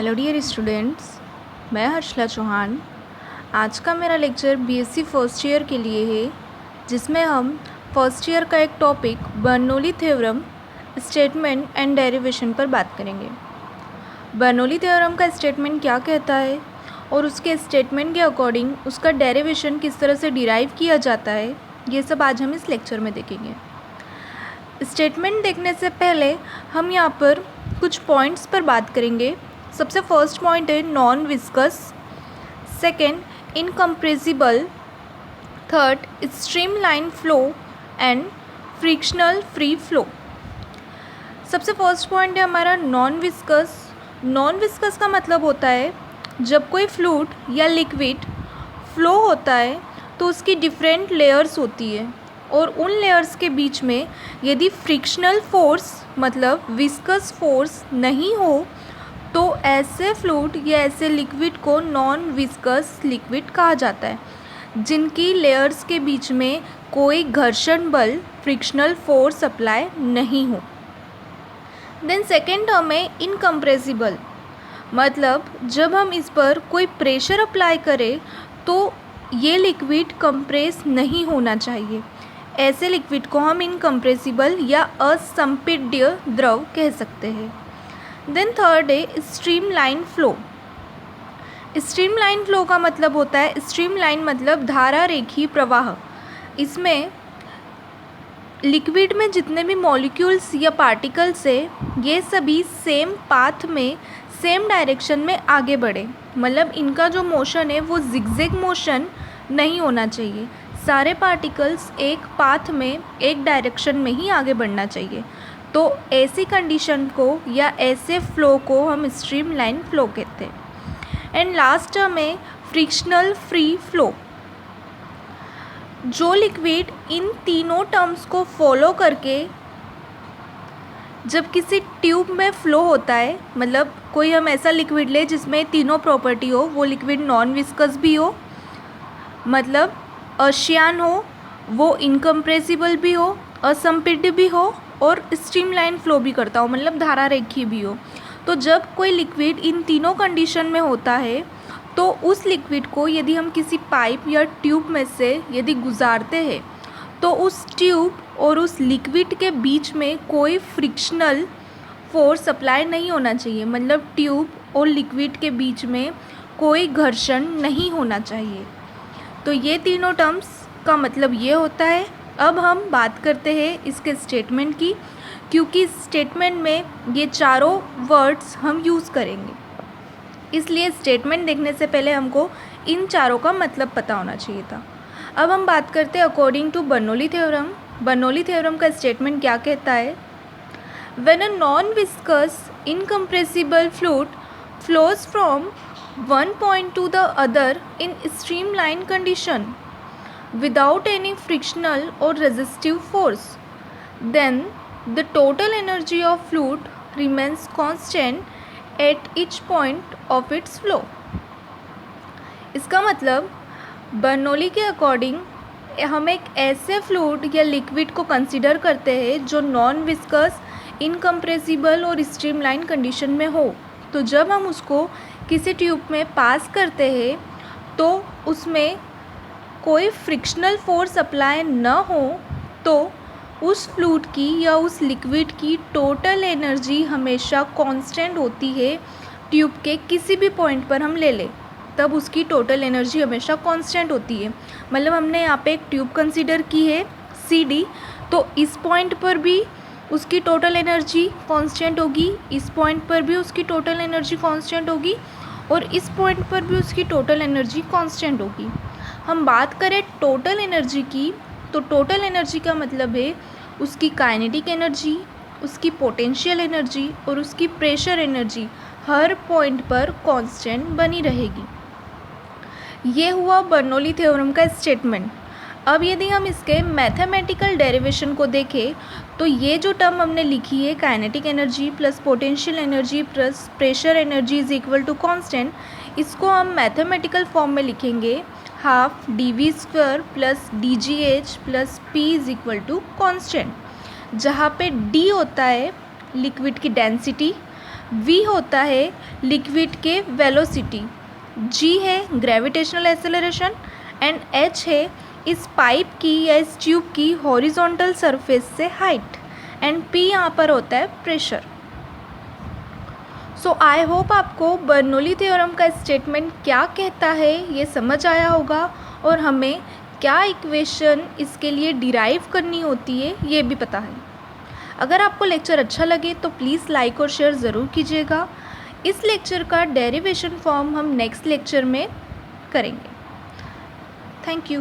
Hello dear students, मैं हर्षला चौहान। आज का मेरा लेक्चर बीएससी फर्स्ट ईयर के लिए है, जिसमें हम फर्स्ट ईयर का एक topic Bernoulli theorem statement and derivation पर बात करेंगे। बर्नौली थ्योरम का स्टेटमेंट क्या कहता है और उसके स्टेटमेंट के अकॉर्डिंग उसका डेरिवेशन किस तरह से डिराइव किया जाता है, ये सब आज हम इस लेक्चर में देखेंगे। स्टेटमेंट देखने से पहले हम यहाँ पर कुछ पॉइंट्स पर बात करेंगे। सबसे फर्स्ट पॉइंट है non viscous, second incompressible, third streamline flow and frictional free flow. सबसे फर्स्ट पॉइंट है हमारा नॉन विस्कस। नॉन विस्कस का मतलब होता है जब कोई फ्लूइड या लिक्विड फ्लो होता है तो उसकी डिफरेंट लेयर्स होती है और उन लेयर्स के बीच में यदि फ्रिक्शनल फोर्स मतलब विस्कस फोर्स नहीं हो तो ऐसे फ्लूइड या ऐसे लिक्विड को नॉन विस्कस लिक्विड कहा जाता है, जिनकी लेयर्स के बीच में कोई घर्षण बल फ्रिक्शनल फोर्स अप्लाई नहीं हो। देन सेकेंड टर्म है इनकम्प्रेसिबल, मतलब जब हम इस पर कोई प्रेशर अप्लाई करें तो ये लिक्विड कंप्रेस नहीं होना चाहिए। ऐसे लिक्विड को हम इनकम्प्रेसिबल या असंपीड्य द्रव कह सकते हैं। देन थर्ड है स्ट्रीमलाइन फ्लो। स्ट्रीमलाइन फ्लो का मतलब होता है, स्ट्रीमलाइन मतलब धारा रेखी प्रवाह। इसमें लिक्विड में जितने भी मॉलिक्यूल्स या पार्टिकल्स है ये सभी सेम पाथ में सेम डायरेक्शन में आगे बढ़े, मतलब इनका जो मोशन है वो जिगजैग मोशन नहीं होना चाहिए। सारे पार्टिकल्स एक पाथ में एक डायरेक्शन में ही आगे बढ़ना चाहिए। तो ऐसी कंडीशन को या ऐसे फ्लो को हम स्ट्रीमलाइन फ्लो कहते हैं। एंड लास्ट टर्म है फ्रिक्शनल फ्री फ्लो। जो लिक्विड इन तीनों टर्म्स को फॉलो करके जब किसी ट्यूब में फ़्लो होता है, मतलब कोई हम ऐसा लिक्विड ले जिसमें तीनों प्रॉपर्टी हो, वो लिक्विड नॉन विस्कस भी हो मतलब अश्यान हो, वो इनकम्प्रेसिबल भी हो, असंपीड्य भी हो और स्ट्रीमलाइन फ्लो भी करता हो मतलब धारा रेखी भी हो। तो जब कोई लिक्विड इन तीनों कंडीशन में होता है तो उस लिक्विड को यदि हम किसी पाइप या ट्यूब में से यदि गुजारते हैं तो उस ट्यूब और उस लिक्विड के बीच में कोई फ्रिक्शनल फोर्स अप्लाई नहीं होना चाहिए, मतलब ट्यूब और लिक्विड के बीच में कोई घर्षण नहीं होना चाहिए। तो ये तीनों टर्म्स का मतलब ये होता है। अब हम बात करते हैं इसके स्टेटमेंट की, क्योंकि स्टेटमेंट में ये चारों वर्ड्स हम यूज़ करेंगे, इसलिए स्टेटमेंट देखने से पहले हमको इन चारों का मतलब पता होना चाहिए था। अब हम बात करते हैं according to Bernoulli theorem. Bernoulli theorem का स्टेटमेंट क्या कहता है? When a non viscous incompressible fluid flows from one point to the other in streamline condition without any frictional or resistive force, then the total energy of fluid remains constant at each point of its flow. इसका मतलब Bernoulli के according हम एक ऐसे fluid या liquid को consider करते हैं जो नॉन विस्कस, इनकम्प्रेसिबल और स्ट्रीमलाइन कंडीशन में हो। तो जब हम उसको किसी ट्यूब में पास करते हैं तो उसमें कोई फ्रिक्शनल फोर्स अप्लाई न हो तो उस फ्लूइड की या उस लिक्विड की टोटल एनर्जी हमेशा कांस्टेंट होती है। ट्यूब के किसी भी पॉइंट पर हम ले लें तब उसकी टोटल एनर्जी हमेशा कांस्टेंट होती है। मतलब हमने यहाँ पे एक ट्यूब कंसीडर की है CD, तो इस पॉइंट पर भी उसकी टोटल एनर्जी कांस्टेंट होगी, इस पॉइंट पर भी उसकी टोटल एनर्जी कांस्टेंट होगी और इस पॉइंट पर भी उसकी टोटल एनर्जी कांस्टेंट होगी। हम बात करें टोटल एनर्जी की, तो टोटल एनर्जी का मतलब है उसकी काइनेटिक एनर्जी, उसकी पोटेंशियल एनर्जी और उसकी प्रेशर एनर्जी हर पॉइंट पर कांस्टेंट बनी रहेगी। ये हुआ बर्नौली थ्योरम का स्टेटमेंट। अब यदि हम इसके मैथमेटिकल डेरिवेशन को देखें तो ये जो टर्म हमने लिखी है kinetic energy plus potential energy plus pressure energy is equal to constant, इसको हम मैथमेटिकल फॉर्म में लिखेंगे half dv² plus dgh plus p is equal to constant, जहाँ पे d होता है लिक्विड की डेंसिटी, v होता है लिक्विड के वेलोसिटी, g है ग्रेविटेशनल एक्सेलरेशन एंड h है इस पाइप की या इस ट्यूब की हॉरिजॉन्टल सरफेस से हाइट एंड p यहाँ पर होता है प्रेशर। सो आई होप आपको बर्नौली थ्योरम का स्टेटमेंट क्या कहता है ये समझ आया होगा और हमें क्या इक्वेशन इसके लिए डिराइव करनी होती है ये भी पता है। अगर आपको लेक्चर अच्छा लगे तो प्लीज़ लाइक और शेयर ज़रूर कीजिएगा। इस लेक्चर का डेरिवेशन फॉर्म हम नेक्स्ट लेक्चर में करेंगे। Thank you.